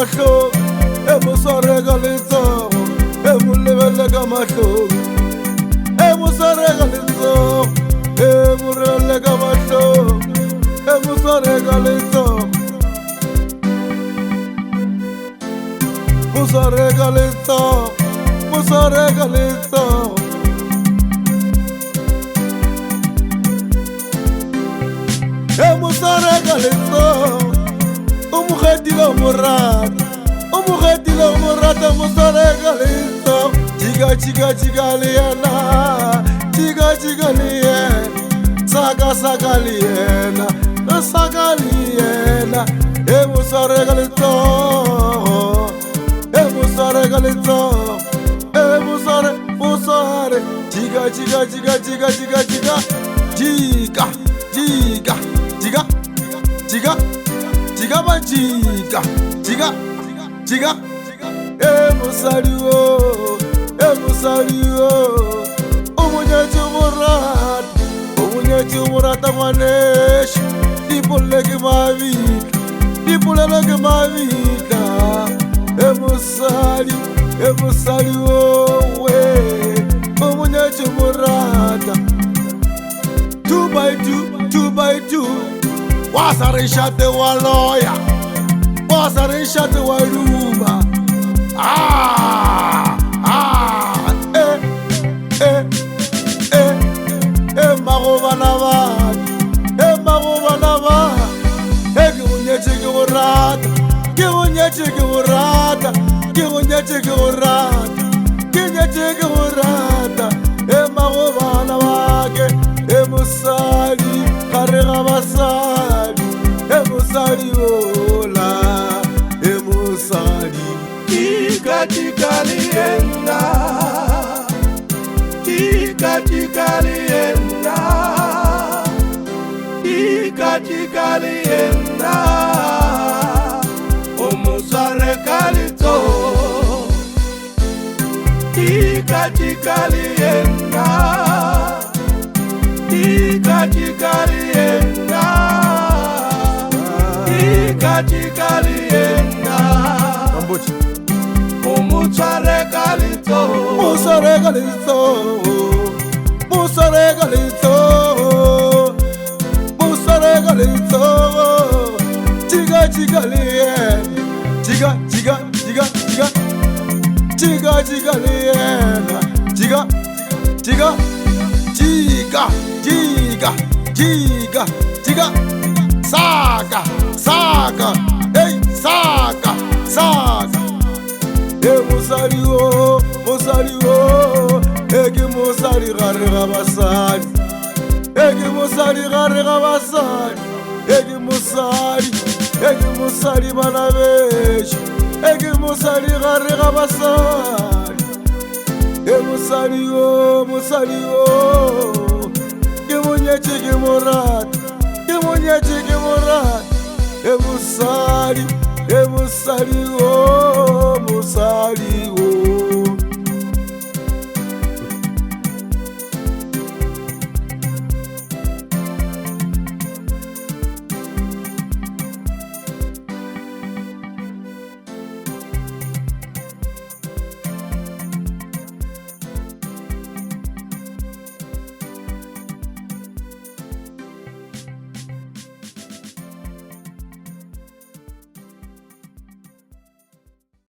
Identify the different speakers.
Speaker 1: mahlo, musare ka letsogo, mo lebele ka mahlo, musare ka letsogo, mo lebele ka mahlo, musare ka letsogo, musare ka letsogo, musare ka letsogo. Musare ka letsogo, umukhetile umurata, musare ka letsogo, jika le yena, jika le yena, saka le yena, musare ka letsogo, musare ka letsogo, musare, jika musaliwo, umunyechi murata mwaneshi, dipuleke mavika, musaliwo we, umunyechi murata, 2 by 2, wasarishate wa loya, wasarishate wa luba. Tikalienda, umusare kalito, tikalienda, umusare kalito, jika le yena, jika, saka, hey, saka, musaliwo, eke musali gare ga basadi, eke musali bana beshi, eke musali gare ga basadi, musaliwo, ke monyeche ke morata, musaliwo.